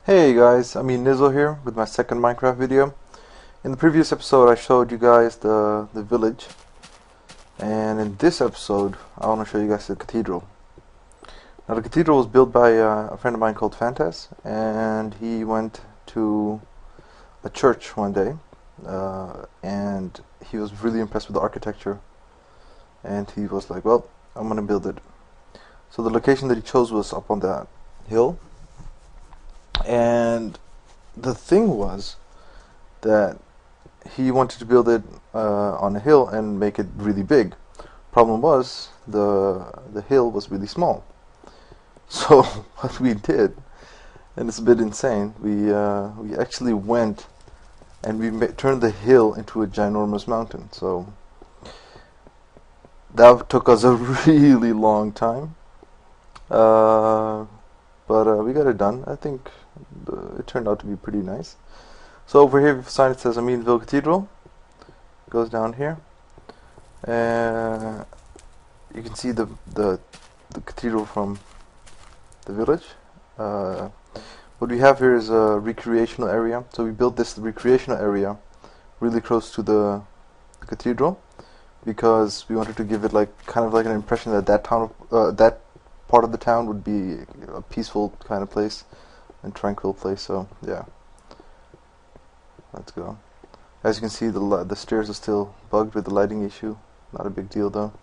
Hey guys, Aminizles here with my second Minecraft video. In the previous episode I showed you guys the village, and in this episode I want to show you guys the cathedral. Now the cathedral was built by a friend of mine called Fantas, and he went to a church one day and he was really impressed with the architecture, and he was like, well, I'm gonna build it. So the location that he chose was up on that hill, and the thing was that he wanted to build it on a hill and make it really big. Problem was the hill was really small. So what we did, and it's a bit insane, we actually went and we turned the hill into a ginormous mountain. So that took us a really long time, but we got it done. I think it turned out to be pretty nice. So over here, the sign, it says Aminizles Cathedral. It goes down here. You can see the cathedral from the village. What we have here is a recreational area. So we built this recreational area really close to the cathedral because we wanted to give it kind of like an impression that that part of the town would be a peaceful kind of place and tranquil place. So yeah, let's go. As you can see, the stairs are still bugged with the lighting issue. Not a big deal though.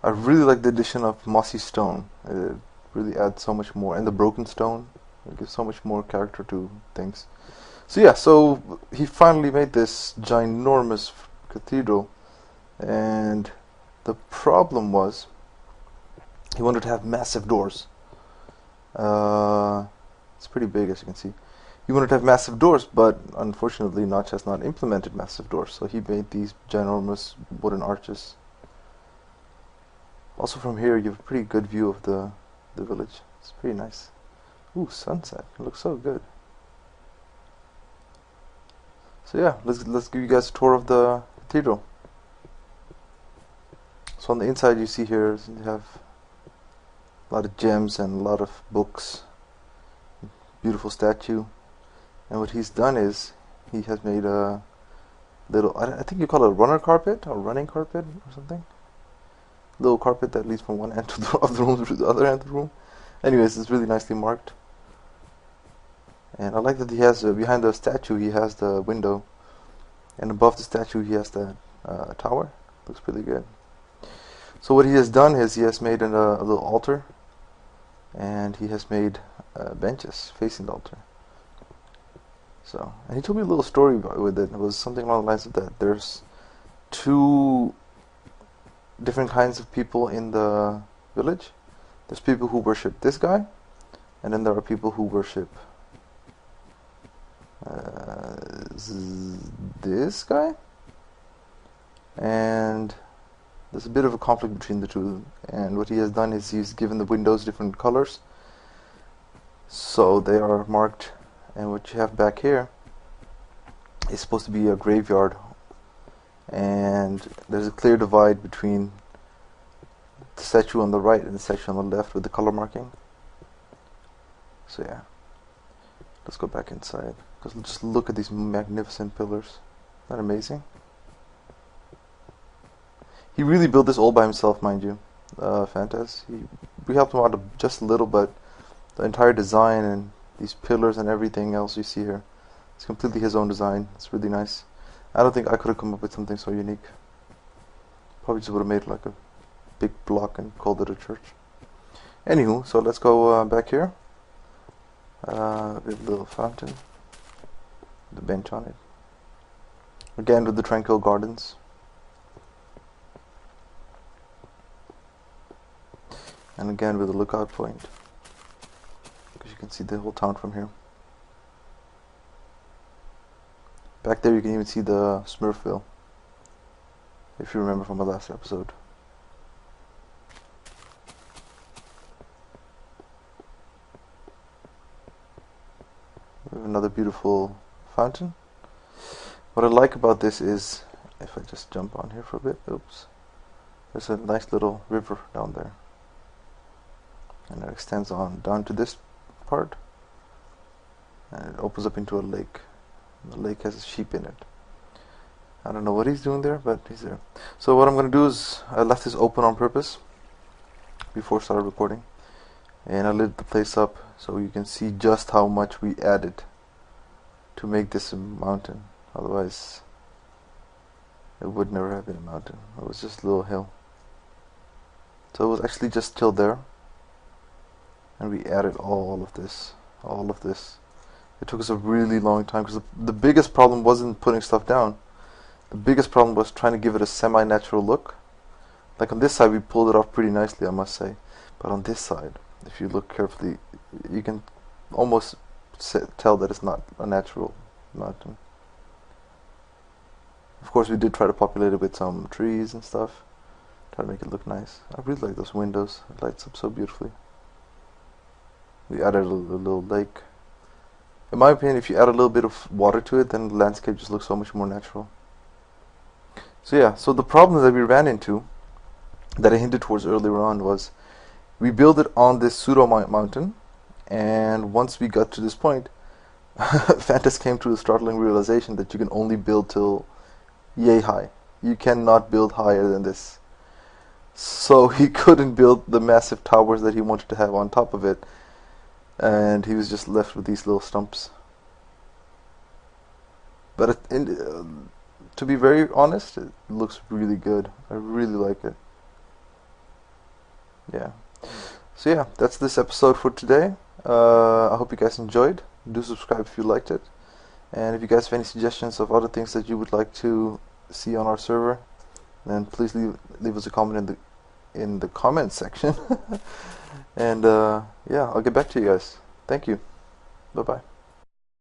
I really like the addition of mossy stone. It really adds so much more, and the broken stone, it gives so much more character to things. So yeah, so he finally made this ginormous cathedral, and the problem was he wanted to have massive doors. It's pretty big, as you can see. He wanted to have massive doors, but unfortunately Notch has not implemented massive doors, so he made these ginormous wooden arches. Also from here you have a pretty good view of the village. It's pretty nice. Ooh, sunset. It looks so good. So yeah, let's give you guys a tour of the cathedral. So on the inside you see here you have a lot of gems and a lot of books. Beautiful statue. And what he's done is he has made a little, I think you call it a runner carpet or running carpet or something. Little carpet that leads from one end of the room to the other end of the room. Anyways, it's really nicely marked. And I like that he has behind the statue he has the window, and above the statue he has the tower. Looks pretty good. So what he has done is he has made a little altar, and he has made benches facing the altar. So, and he told me a little story with it. It was something along the lines of that. There's two different kinds of people in the village. There's people who worship this guy, and then there are people who worship this guy. And there's a bit of a conflict between the two. And what he has done is he's given the windows different colors, so they are marked. And what you have back here is supposed to be a graveyard, and there's a clear divide between the statue on the right and the statue on the left with the color marking. So yeah, let's go back inside, because just look at these magnificent pillars. Isn't that amazing? He really built this all by himself, mind you. Fantas. We helped him out just a little, but the entire design and these pillars and everything else you see here, it's completely his own design. It's really nice. I don't think I could have come up with something so unique. Probably just would have made like a big block and called it a church. Anywho, so let's go back here. We have a little fountain, the bench on it. Again with the tranquil gardens. And again with a lookout point, because you can see the whole town from here. Back there you can even see the Smurfville, if you remember from my last episode. We have another beautiful fountain. What I like about this is, if I just jump on here for a bit, oops, there's a nice little river down there. And it extends on down to this part. and it opens up into a lake. The lake has a sheep in it. I don't know what he's doing there, but he's there. So what I'm going to do is, I left this open on purpose before I started recording, and I lit the place up so you can see just how much we added to make this a mountain. Otherwise it would never have been a mountain. It was just a little hill. So it was actually just still there, and we added all of this. It took us a really long time, because the biggest problem wasn't putting stuff down. The biggest problem was trying to give it a semi-natural look. Like on this side we pulled it off pretty nicely, I must say, but on this side, if you look carefully, you can almost tell that it's not a natural mountain. Of course we did try to populate it with some trees and stuff, try to make it look nice. I really like those windows, it lights up so beautifully. We added a little lake. In my opinion, if you add a little bit of water to it, then the landscape just looks so much more natural. So yeah, so the problem that we ran into, that I hinted towards earlier on, was we built it on this pseudo mountain, and once we got to this point, Fantas came to the startling realization that you can only build till yay high. You cannot build higher than this. So he couldn't build the massive towers that he wanted to have on top of it, and he was just left with these little stumps. But to be very honest, it looks really good. I really like it. Yeah. So yeah, that's this episode for today. I hope you guys enjoyed. Do subscribe if you liked it. And if you guys have any suggestions of other things that you would like to see on our server, then please leave us a comment in the comment section. And yeah, I'll get back to you guys. Thank you. Bye bye.